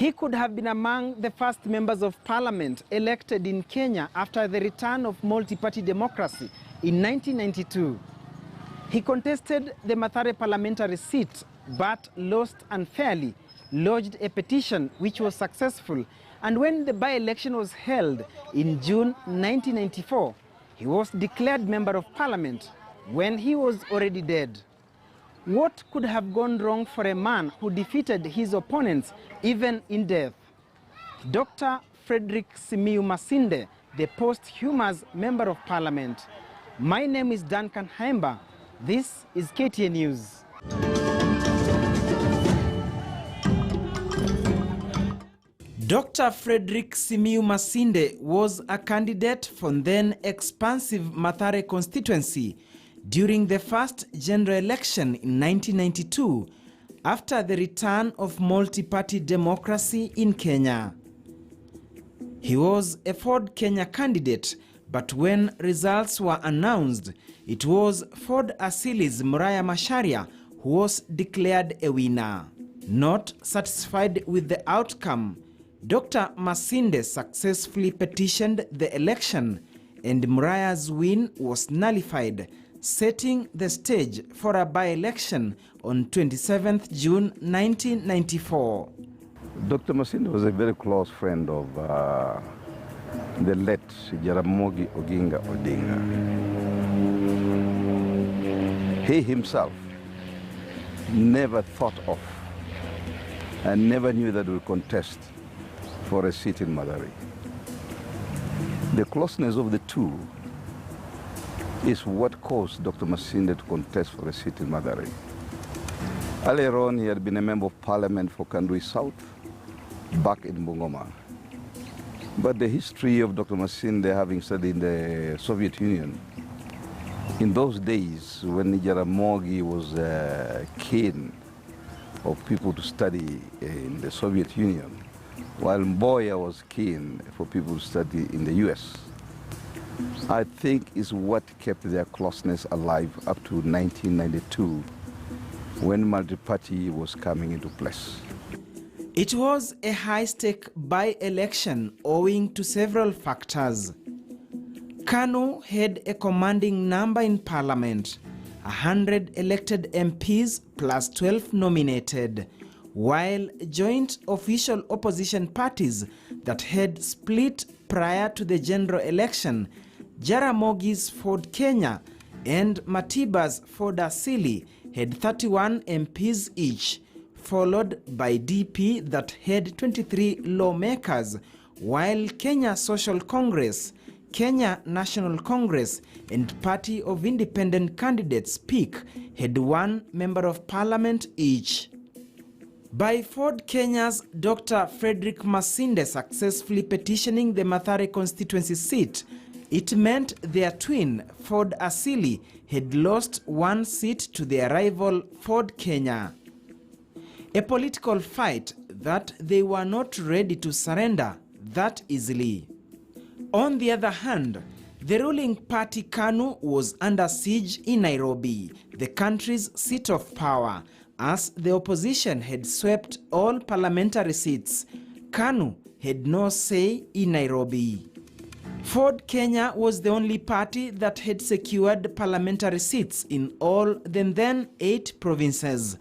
He could have been among the first members of parliament elected in Kenya after the return of multi-party democracy in 1992. He contested the Mathare parliamentary seat but lost unfairly, lodged a petition which was successful, and when the by-election was held in June 1994, he was declared member of parliament when he was already dead. What could have gone wrong for a man who defeated his opponents even in death? Dr. Fredrick Masinde, the posthumous member of parliament. My name is Duncan Haemba. This is KTN News. Dr. Fredrick Masinde was a candidate for then expansive Mathare constituency during the first general election in 1992 after the return of multi-party democracy in Kenya. He was a Ford Kenya candidate, but when results were announced, it was Ford Asili's Muraya Macharia who was declared a winner. Not satisfied with the outcome, Dr. Masinde successfully petitioned the election and Muraya's win was nullified, setting the stage for a by-election on 27th June 1994. Dr. Masinde was a very close friend of the late Jaramogi Oginga Odinga. He himself never thought of and never knew that he would contest for a seat in Mathare. The closeness of the two is what caused Dr. Masinde to contest for a seat in Mathare. Earlier on, he had been a member of parliament for Kandui South, back in Bungoma. But the history of Dr. Masinde, having studied in the Soviet Union, in those days when Jaramogi was keen of people to study in the Soviet Union, while Mboya was keen for people to study in the US, I think is what kept their closeness alive up to 1992, when multi-party was coming into place. It was a high-stake by-election owing to several factors. KANU had a commanding number in parliament, 100 elected MPs plus 12 nominated, while joint official opposition parties that had split prior to the general election, Jaramogi's Ford Kenya and Matiba's Ford Asili, had 31 MPs each, followed by DP that had 23 lawmakers, while Kenya Social Congress, Kenya National Congress, and Party of Independent Candidates PIC had 1 member of parliament each. By Ford Kenya's Dr. Fredrick Masinde successfully petitioning the Mathare constituency seat, it meant their twin, Ford Asili, had lost 1 seat to their rival Ford Kenya. A political fight that they were not ready to surrender that easily. On the other hand, the ruling party KANU was under siege in Nairobi, the country's seat of power, as the opposition had swept all parliamentary seats. KANU had no say in Nairobi. Ford Kenya was the only party that had secured parliamentary seats in all the then 8 provinces,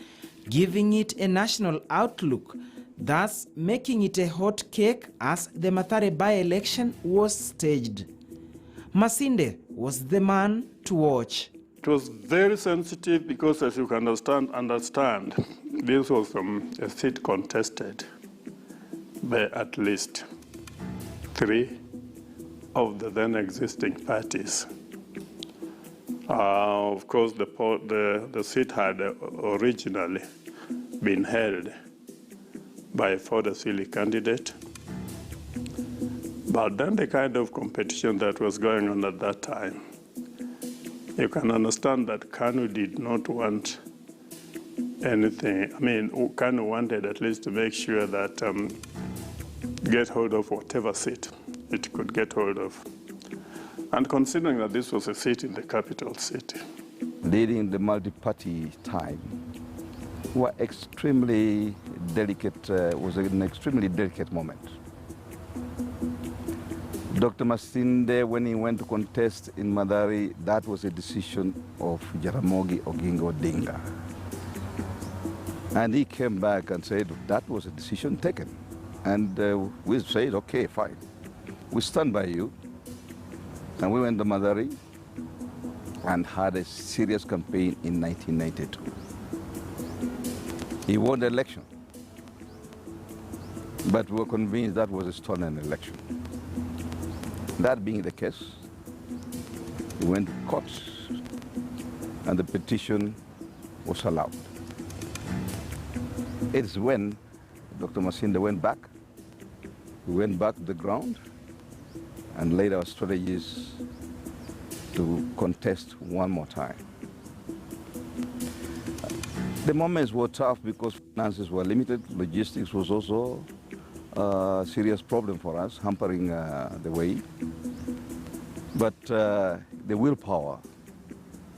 giving it a national outlook, thus making it a hot cake as the Mathare by-election was staged. Masinde was the man to watch. It was very sensitive because, as you can understand, this was a seat contested by at least 3 of the then existing parties. Of course, the seat had originally been held by a Ford Asili candidate, but then the kind of competition that was going on at that time, you can understand that KANU did not want anything. I mean, KANU wanted at least to make sure that get hold of whatever seat it could get hold of. And considering that this was a seat in the capital city. Leading the multi-party time were extremely an extremely delicate moment. Dr. Masinde, when he went to contest in Mathare, that was a decision of Jaramogi Oginga Odinga. And he came back and said that was a decision taken. And we said, okay, fine. We stand by you. And we went to Mathare and had a serious campaign in 1992. He won the election. But we were convinced that was a stolen election. That being the case, we went to court and the petition was allowed. It's when Dr. Masinde went back. We went back to the ground and laid our strategies to contest one more time. The moments were tough because finances were limited. Logistics was also a serious problem for us, hampering the way. But the willpower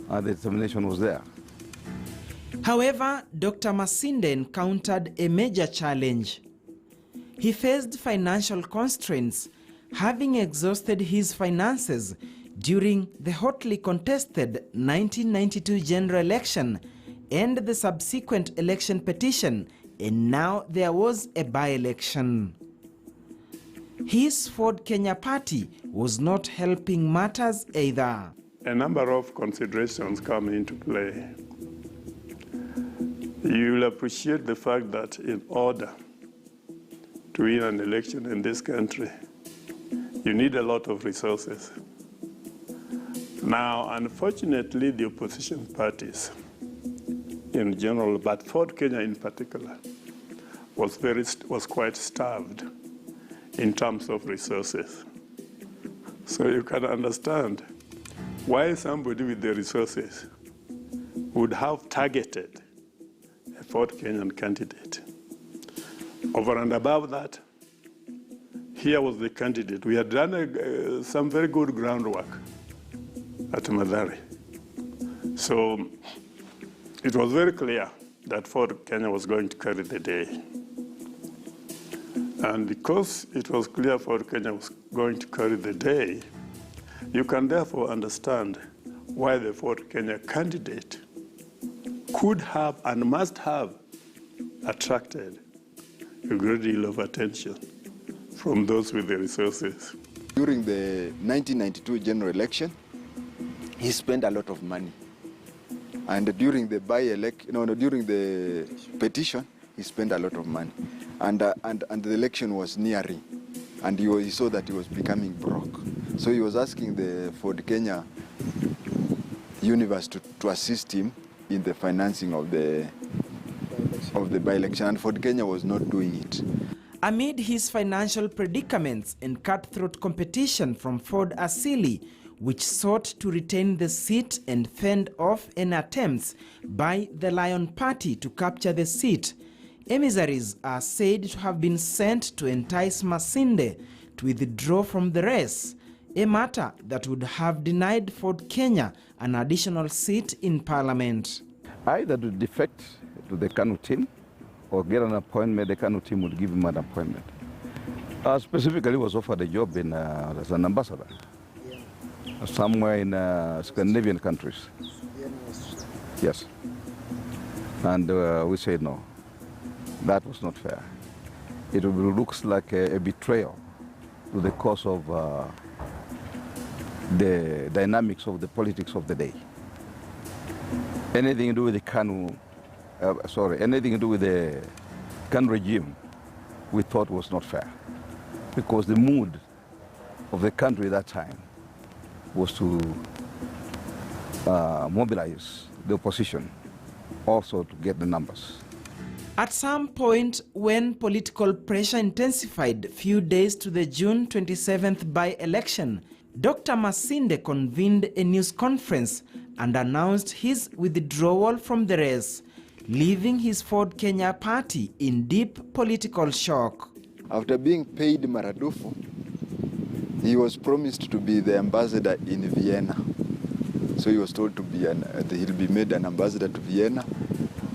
and the determination was there. However, Dr. Masinde encountered a major challenge. He faced financial constraints, having exhausted his finances during the hotly contested 1992 general election and the subsequent election petition, and now there was a by-election. His Ford Kenya party was not helping matters either. A number of considerations come into play. You'll appreciate the fact that in order to win an election in this country, you need a lot of resources. Now, unfortunately, the opposition parties in general, but Ford Kenya in particular, was quite starved in terms of resources. So you can understand why somebody with the resources would have targeted a Ford Kenyan candidate. Over and above that, here was the candidate. We had done some very good groundwork at Mathare. So it was very clear that Ford Kenya was going to carry the day. And because it was clear Ford Kenya was going to carry the day, you can therefore understand why the Ford Kenya candidate could have and must have attracted a great deal of attention from those with the resources. During the 1992 general election, he spent a lot of money. And during the during the petition, he spent a lot of money. And the election was nearing. And he saw that he was becoming broke. So he was asking the Ford Kenya universe to assist him in the financing of the by-election. And Ford Kenya was not doing it. Amid his financial predicaments and cutthroat competition from Ford Asili, which sought to retain the seat and fend off any attempts by the Lion Party to capture the seat, emissaries are said to have been sent to entice Masinde to withdraw from the race, a matter that would have denied Ford Kenya an additional seat in Parliament. Either to defect to the KANU team or get an appointment, the KANU team would give him an appointment. Specifically, was offered a job as an ambassador somewhere in Scandinavian countries. Yes. And we said no. That was not fair. It looks like a betrayal to the cause of the dynamics of the politics of the day. Anything to do with the KANU, anything to do with the KANU regime, we thought was not fair, because the mood of the country at that time was to mobilize the opposition, also to get the numbers. At some point, when political pressure intensified few days to the June 27th by-election, Dr. Masinde convened a news conference and announced his withdrawal from the race, leaving his Ford Kenya party in deep political shock. After being paid maradufu, he was promised to be the ambassador in Vienna. So he was told to be he'll be made an ambassador to Vienna,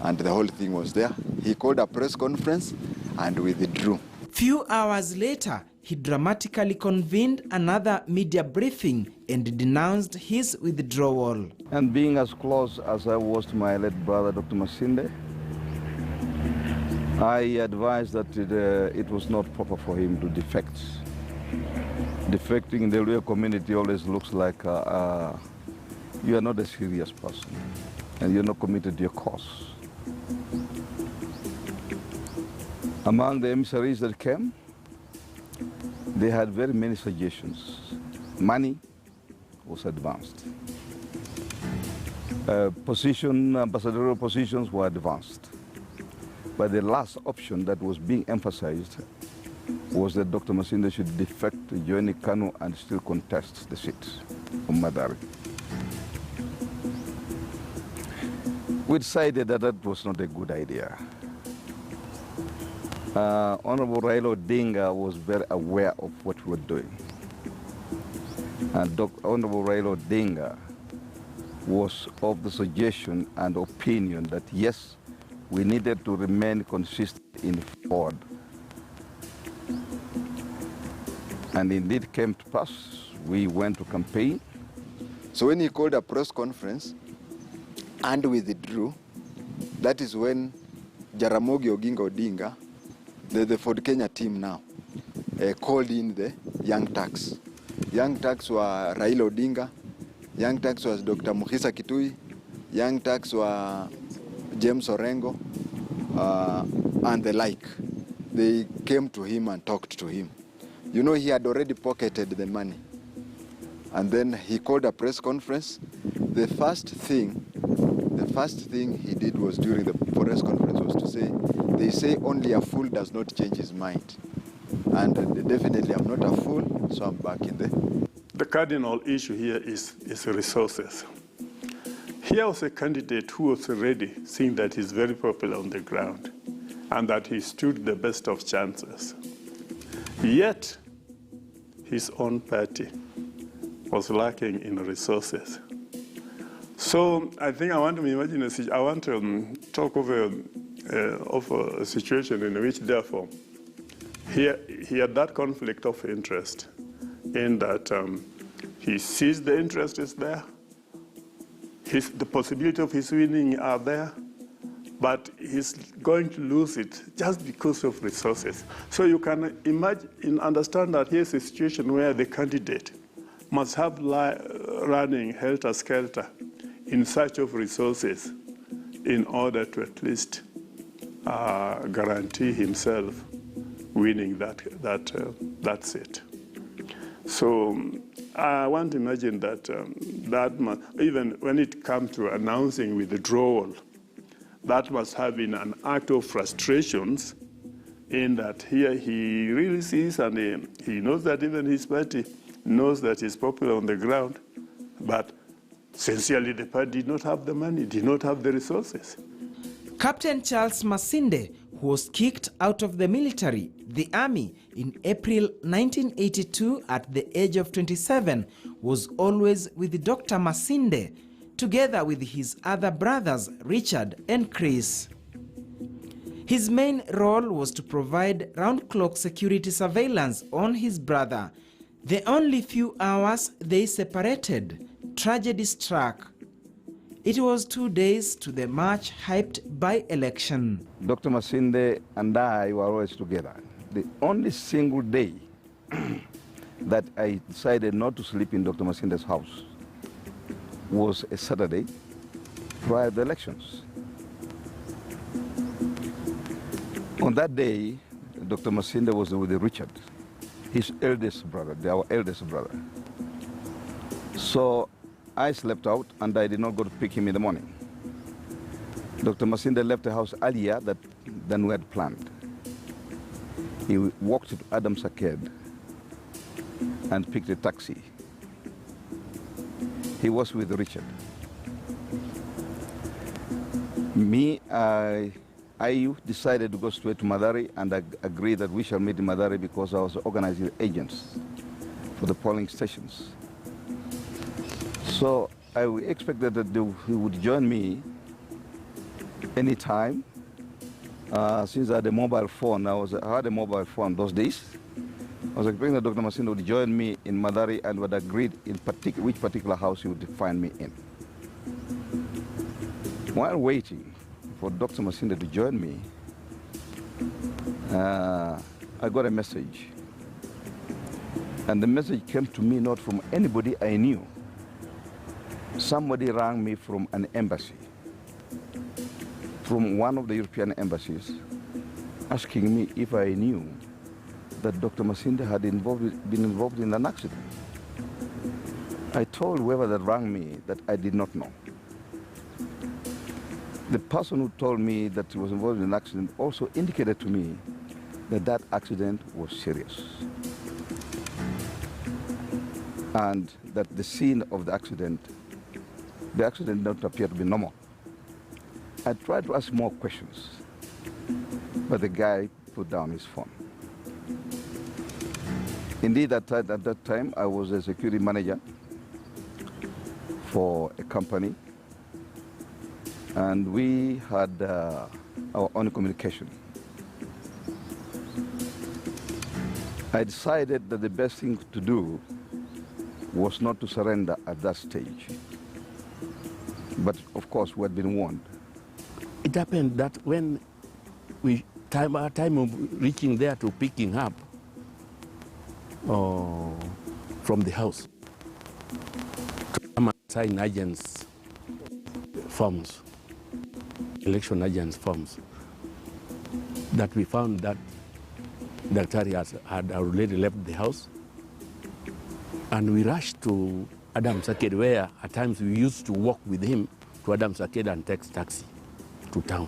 and the whole thing was there. he called a press conference and withdrew. Few hours later, he dramatically convened another media briefing and denounced his withdrawal. And being as close as I was to my late brother, Dr. Masinde, I advised that it was not proper for him to defect. Defecting in the real community always looks like you are not a serious person and you're not committed to your cause. Among the emissaries that came, they had very many suggestions. Money was advanced. Ambassadorial positions were advanced. But the last option that was being emphasized was that Dr. Masinde should defect, join KANU, and still contest the seat of Madari. We decided that that was not a good idea. Honorable Raila Odinga was very aware of what we were doing. And Honorable Raila Odinga was of the suggestion and opinion that yes, we needed to remain consistent in forward. And indeed came to pass. We went to campaign. So when he called a press conference and withdrew, that is when Jaramogi Oginga Odinga, the Ford Kenya team now, called in the Young Turks. Young Turks were Raila Odinga, Young Turks was Dr. Mukhisa Kitui, Young Turks were James Orengo, and the like. They came to him and talked to him. You know, he had already pocketed the money. And then he called a press conference. The first thing he did was during the press conference was to say, they say only a fool does not change his mind. And definitely I'm not a fool, so I'm back in there. The cardinal issue here is resources. Here was a candidate who was already seeing that he's very popular on the ground and that he stood the best of chances. Yet, his own party was lacking in resources. So I think I want to imagine I want to talk of a situation in which, therefore, he had that conflict of interest in that he sees the interest is there, the possibility of his winning are there, but he's going to lose it just because of resources. So you can imagine and understand that here's a situation where the candidate must have running helter-skelter in search of resources in order to at least guarantee himself winning that seat. So I want to imagine that even when it comes to announcing withdrawal, that must have been an act of frustrations in that here he really sees and he knows that even his party knows that he's popular on the ground, but sincerely the party did not have the money, did not have the resources. Captain Charles Masinde, who was kicked out of the military, the army, in April 1982 at the age of 27, was always with Dr. Masinde, together with his other brothers, Richard and Chris. His main role was to provide round-clock security surveillance on his brother. The only few hours they separated, tragedy struck. It was 2 days to the much-hyped by-election. Dr. Masinde and I were always together. The only single day that I decided not to sleep in Dr. Masinde's house was a Saturday prior to the elections. On that day, Dr. Masinde was with Richard, his eldest brother, our eldest brother. So I slept out and I did not go to pick him in the morning. Dr. Masinde left the house earlier than we had planned. He walked to Adams Arcade and picked a taxi. He was with Richard. Me, I decided to go straight to Madari and I agreed that we shall meet in Madari because I was organizing agents for the polling stations. So I expected that he would join me anytime Since I had a mobile phone, I had a mobile phone those days. I was expecting that Dr. Masinde would join me in Madari and would agree in which particular house he would find me in. While waiting for Dr. Masinde to join me, I got a message. And the message came to me not from anybody I knew. Somebody rang me from an embassy, from one of the European embassies, asking me if I knew that Dr. Masinde had been involved in an accident. I told whoever that rang me that I did not know. The person who told me that he was involved in an accident also indicated to me that that accident was serious, and that the scene of the accident did not appear to be normal. I tried to ask more questions, but the guy put down his phone. Indeed, at that time, I was a security manager for a company, and we had our own communication. I decided that the best thing to do was not to surrender at that stage. But of course, we had been warned. It happened that when our time of reaching there to picking up from the house, to come and sign agents' forms, election agents' forms, that we found that Dr. had already left the house, and we rushed to Adams Arcade, where at times we used to walk with him to Adams Arcade and take taxi to town.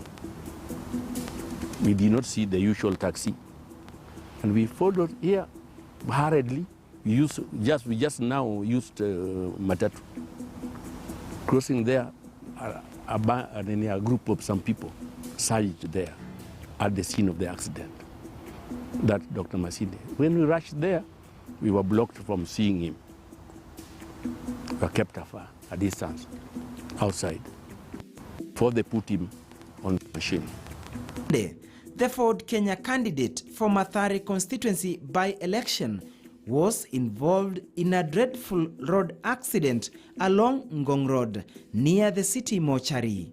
We did not see the usual taxi, and we followed here hurriedly. We just now used matatu. Crossing there, a group of some people surged there at the scene of the accident. That Dr. Masinde. When we rushed there, we were blocked from seeing him. We were kept afar, a distance, outside, before they put him on the machine. The Ford Kenya candidate for Mathare constituency by-election was involved in a dreadful road accident along Ngong Road near the city mortuary.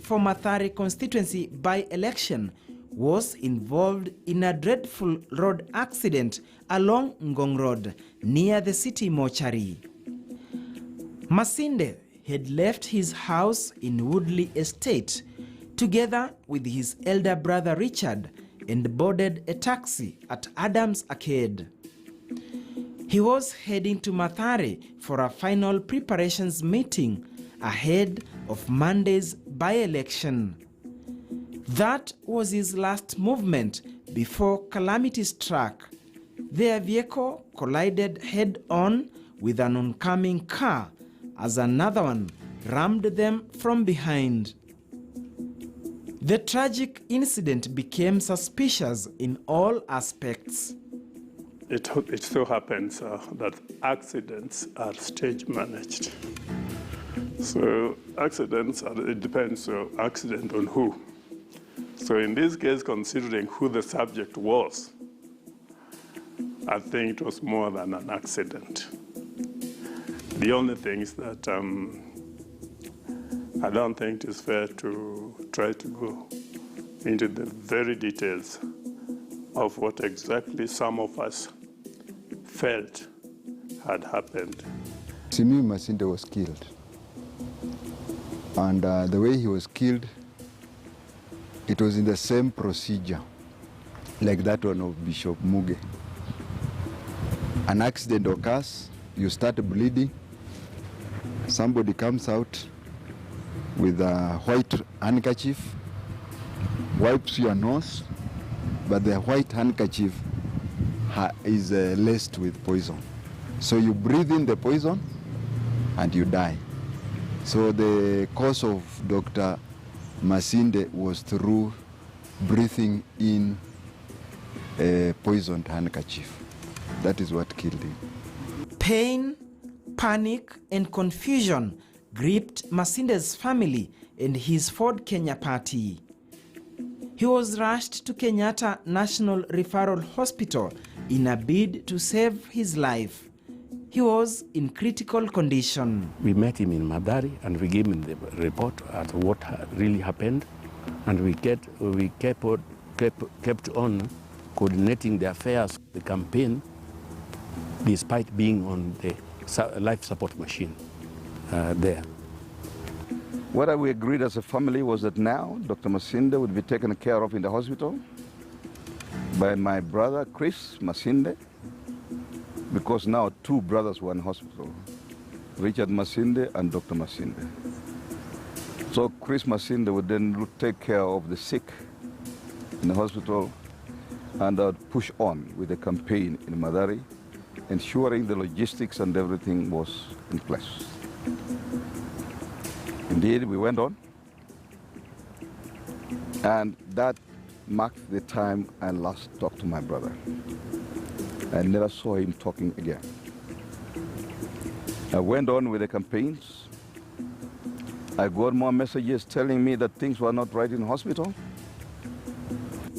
For Mathare constituency by-election was involved in a dreadful road accident along Ngong Road near the city mortuary. Masinde had left his house in Woodley Estate together with his elder brother Richard and boarded a taxi at Adams Arcade. He was heading to Mathare for a final preparations meeting ahead of Monday's by-election. That was his last movement before calamity struck. Their vehicle collided head-on with an oncoming car as another one rammed them from behind. The tragic incident became suspicious in all aspects. It so happens that accidents are stage managed. So accidents, it depends on accident on who. So in this case, considering who the subject was, I think it was more than an accident. The only thing is that I don't think it is fair to try to go into the very details of what exactly some of us felt had happened. Simi Masinde was killed. And the way he was killed, it was in the same procedure like that one of Bishop Muge. An accident occurs, you start bleeding, somebody comes out with a white handkerchief, wipes your nose, but the white handkerchief is laced with poison. So you breathe in the poison and you die. So the cause of Dr. Masinde was through breathing in a poisoned handkerchief. That is what killed him. Pain, panic, and confusion gripped Masinde's family and his Ford Kenya party. He was rushed to Kenyatta National Referral Hospital in a bid to save his life. He was in critical condition. We met him in Madari and we gave him the report at what really happened, and we kept on coordinating the affairs of the campaign despite being on the life support machine there. What we agreed as a family was that now Dr. Masinde would be taken care of in the hospital by my brother Chris Masinde, because now two brothers were in hospital, Richard Masinde and Dr. Masinde. So Chris Masinde would then take care of the sick in the hospital, and I'd push on with the campaign in Madari, ensuring the logistics and everything was in place. Indeed, we went on, and that marked the time I last talked to my brother. I never saw him talking again. I went on with the campaigns. I got more messages telling me that things were not right in hospital.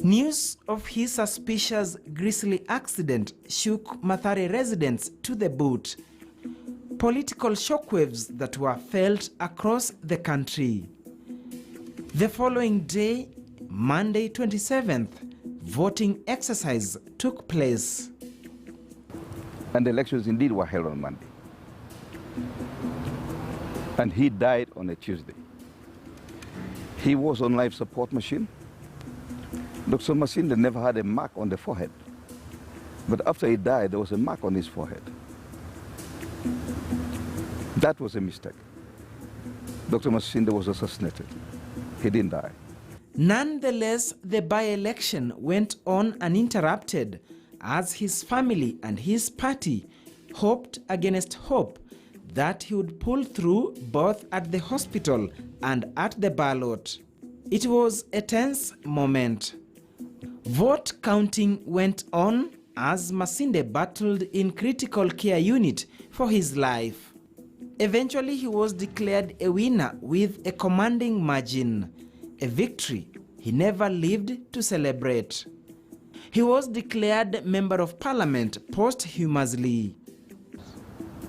News of his suspicious grisly accident shook Mathare residents to the boot. Political shockwaves that were felt across the country. The following day, Monday 27th, voting exercise took place. And the elections indeed were held on Monday. And he died on a Tuesday. He was on life support machine. Dr. Masinde never had a mark on the forehead. But after he died, there was a mark on his forehead. That was a mistake. Dr. Masinde was assassinated. He didn't die. Nonetheless, the by-election went on uninterrupted as his family and his party hoped against hope that he would pull through both at the hospital and at the ballot. It was a tense moment. Vote counting went on as Masinde battled in critical care unit for his life. Eventually, he was declared a winner with a commanding margin, a victory he never lived to celebrate. He was declared Member of Parliament posthumously.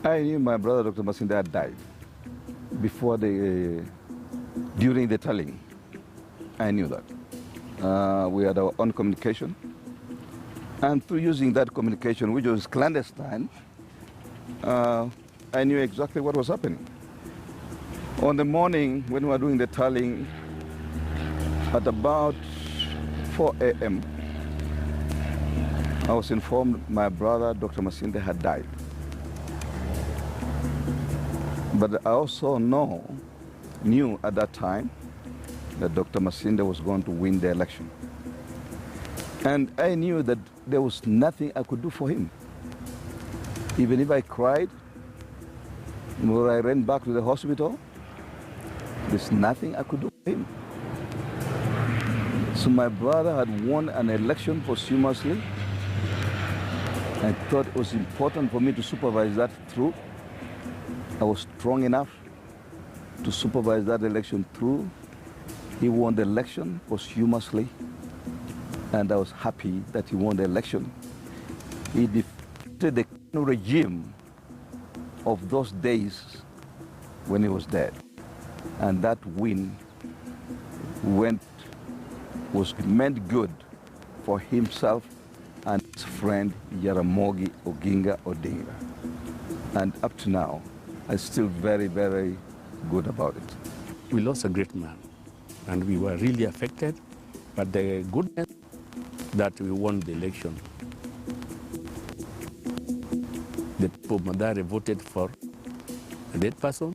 I knew my brother, Dr. Masinde, had died during the tallying. I knew that. We had our own communication. And through using that communication, which was clandestine, I knew exactly what was happening. On the morning when we were doing the tallying, at about 4 a.m., I was informed my brother, Dr. Masinde, had died. But I also knew at that time that Dr. Masinde was going to win the election. And I knew that there was nothing I could do for him. Even if I cried, when I ran back to the hospital, there's nothing I could do for him. So my brother had won an election posthumously. I thought it was important for me to supervise that through. I was strong enough to supervise that election through. He won the election posthumously, and I was happy that he won the election. He defeated the regime of those days when he was dead. And that win meant good for himself and his friend Jaramogi Oginga Odinga. And up to now, I'm still very, very good about it. We lost a great man, and we were really affected, but the goodness that we won the election. The people of Madare voted for a dead person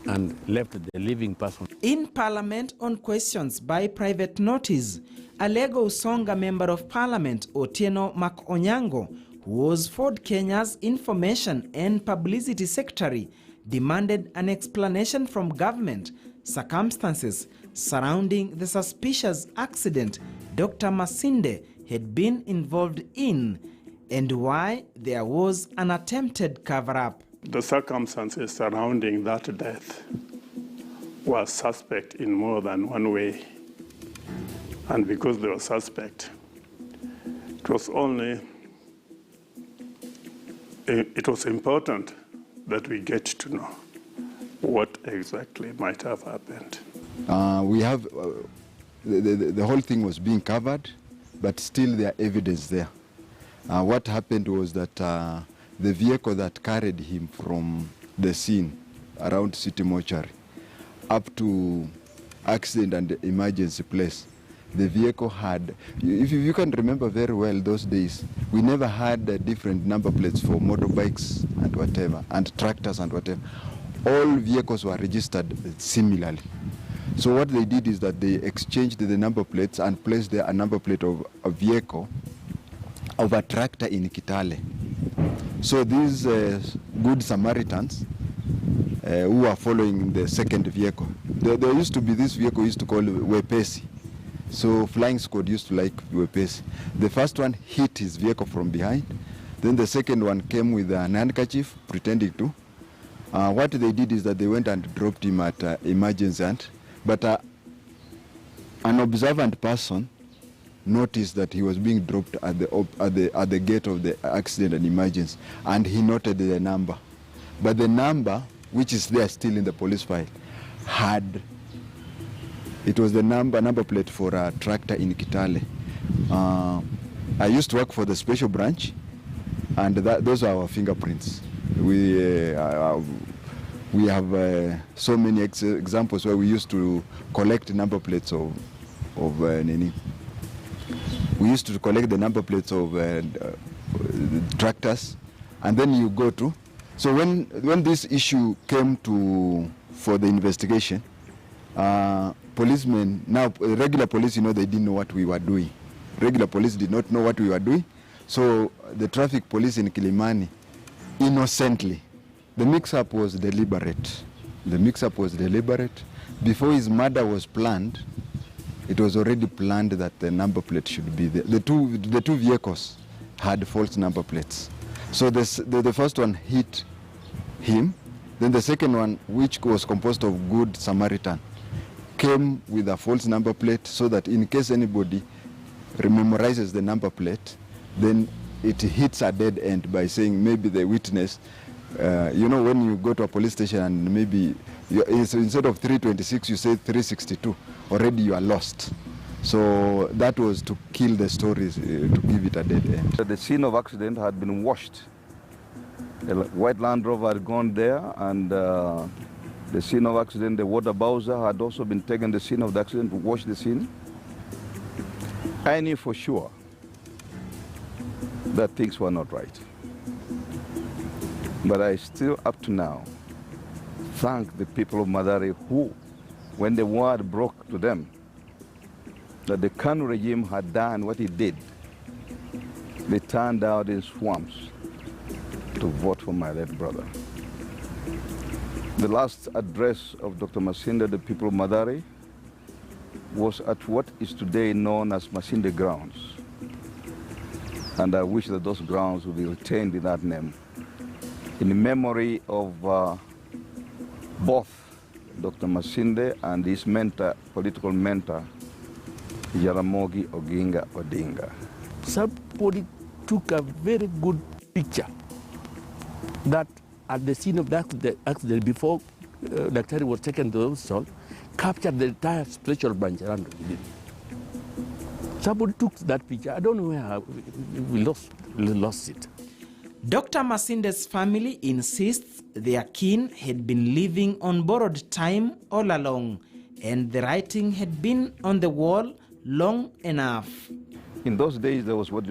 and left the living person. In Parliament on questions by private notice, Alego Usonga Member of Parliament Otieno Makonyango, who was Ford Kenya's Information and Publicity Secretary, demanded an explanation from government, circumstances surrounding the suspicious accident Dr. Masinde had been involved in, and why there was an attempted cover-up. The circumstances surrounding that death were suspect in more than one way. And because they were suspect, it was important that we get to know what exactly might have happened. The whole thing was being covered, but still there are evidence there. What happened was that the vehicle that carried him from the scene around City Mortuary up to accident and emergency place, the vehicle had, if you can remember very well those days, we never had different number plates for motorbikes and whatever, and tractors and whatever. All vehicles were registered similarly. So what they did is that they exchanged the number plates and placed there a number plate of a vehicle of a tractor in Kitale. So these good Samaritans who were following the second vehicle, there used to be this vehicle used to call Wepesi. So flying squad used to like Wepesi. The first one hit his vehicle from behind. Then the second one came with an handkerchief pretending to. What they did is that they went and dropped him at emergency. But an observant person noticed that he was being dropped at the gate of the accident and emergency, and he noted the number. But the number, which is there still in the police file, it was the number plate for a tractor in Kitale. I used to work for the special branch, and those are our fingerprints. We have so many examples where we used to collect number plates of Nini. We used to collect the number plates of tractors, and then you go to. So when this issue came for the investigation, policemen, now regular police, they didn't know what we were doing. Regular police did not know what we were doing. So the traffic police in Kilimani, innocently, the mix-up was deliberate. The mix-up was deliberate. Before his murder was planned, it was already planned that the number plate should be there. The two vehicles had false number plates. So the first one hit him. Then the second one, which was composed of good Samaritan, came with a false number plate so that in case anybody memorizes the number plate, then it hits a dead end by saying maybe the witness, when you go to a police station and maybe instead of 326 you say 362, already you are lost. So that was to kill the stories, to give it a dead end. The scene of accident had been washed. A white Land Rover had gone there, and the scene of accident, the water bowser had also been taken the scene of the accident to wash the scene. I knew for sure that things were not right. But I still, up to now, thank the people of Mathare who, when the word broke to them that the Kanu regime had done what it did, they turned out in swamps to vote for my late brother. The last address of Dr. Masinde, the people of Mathare, was at what is today known as Masinde Grounds. And I wish that those grounds would be retained in that name, in memory of both Dr. Masinde and his mentor, political mentor, Jaramogi Oginga Odinga. Somebody took a very good picture that at the scene of the accident before Daktari was taken to the hospital, captured the entire special branch around it. Somebody took that picture. I don't know where we lost it. Dr. Masinde's family insists their kin had been living on borrowed time all along, and the writing had been on the wall long enough. In those days, there was what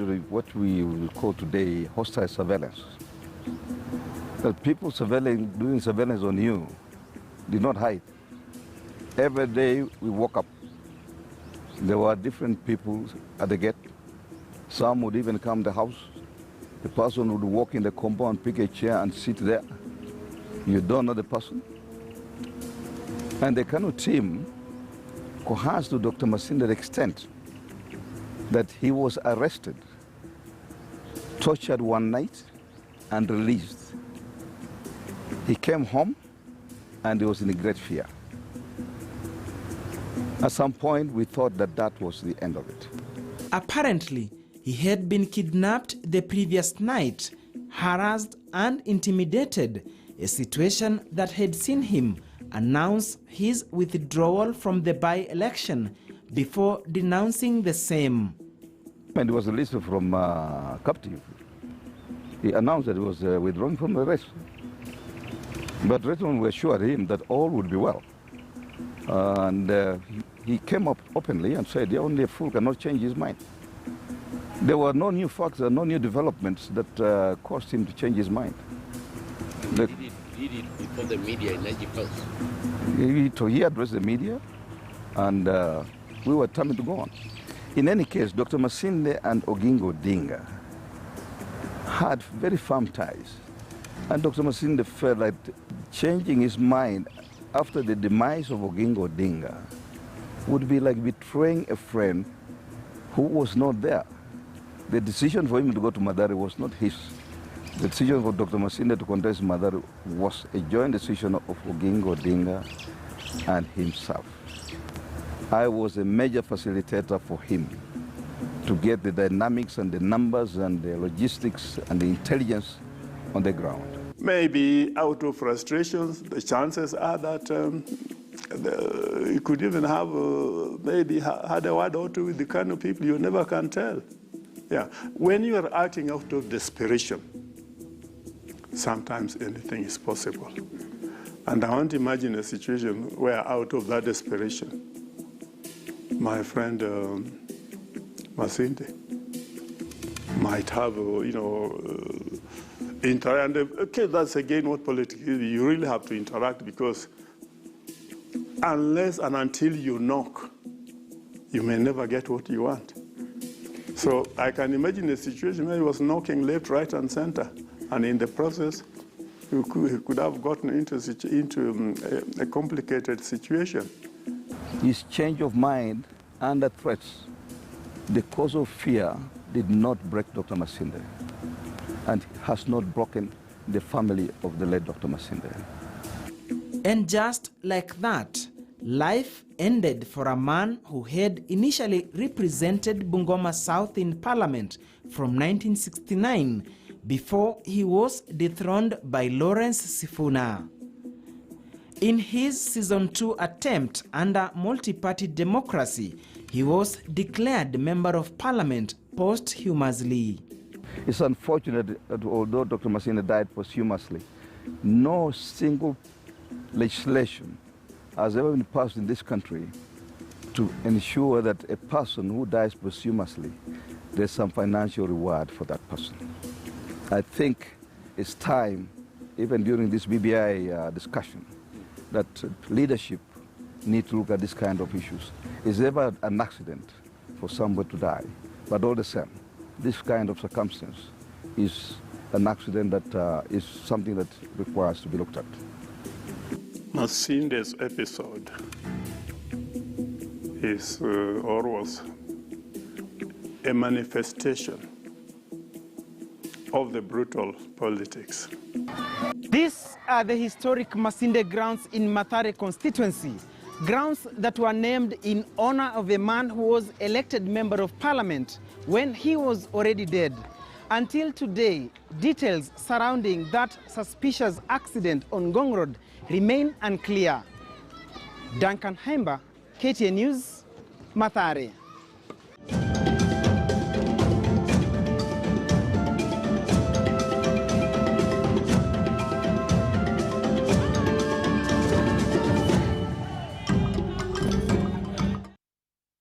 we will call today hostile surveillance. That people doing surveillance on you did not hide. Every day we woke up, there were different people at the gate. Some would even come to the house. The person would walk in the compound, pick a chair and sit there. You don't know the person. And the Kanu team coerced to Dr. Masinde to the extent that he was arrested, tortured one night, and released. He came home and he was in great fear. At some point, we thought that that was the end of it. Apparently, he had been kidnapped the previous night, harassed and intimidated, a situation that had seen him announce his withdrawal from the by-election before denouncing the same. And he was released from captive. He announced that he was withdrawing from the race. But Redmond assured him that all would be well. And he came up openly and said, only a fool cannot change his mind. There were no new facts and no new developments that caused him to change his mind. He did it before the media in Nigeria. He addressed the media, and we were determined to go on. In any case, Dr. Masinde and Oginga Odinga had very firm ties. And Dr. Masinde felt like changing his mind after the demise of Oginga Odinga would be like betraying a friend who was not there. The decision for him to go to Mathare was not his. The decision for Dr. Masinde to contest Mathare was a joint decision of Oginga Odinga and himself. I was a major facilitator for him to get the dynamics and the numbers and the logistics and the intelligence on the ground. Maybe out of frustrations, the chances are that you could even have maybe had a word or two with the kind of people. You never can tell. Yeah, when you are acting out of desperation, sometimes anything is possible. And I want to imagine a situation where out of that desperation, my friend Masinde might have, interact. Okay, that's again what politics is. You really have to interact, because unless and until you knock, you may never get what you want. So I can imagine a situation where he was knocking left, right, and center, and in the process, he could have gotten into a complicated situation. His change of mind under threats, the cause of fear, did not break Dr. Masinde, and has not broken the family of the late Dr. Masinde. And just like that, life ended for a man who had initially represented Bungoma South in Parliament from 1969 before he was dethroned by Lawrence Sifuna. In his Season 2 attempt under multi-party democracy, he was declared Member of Parliament posthumously. It's unfortunate that although Dr. Masinde died posthumously, no single legislation has ever been passed in this country to ensure that a person who dies posthumously, there's some financial reward for that person. I think it's time, even during this BBI discussion, that leadership need to look at this kind of issues. Is ever an accident for somebody to die? But all the same, this kind of circumstance is an accident that is something that requires to be looked at. Masinde's episode is or was a manifestation of the brutal politics. These are the historic Masinde grounds in Mathare constituency, grounds that were named in honor of a man who was elected Member of Parliament when he was already dead. Until today, details surrounding that suspicious accident on Ngong Road remain unclear. Duncan Hemba, KTN News, Mathare.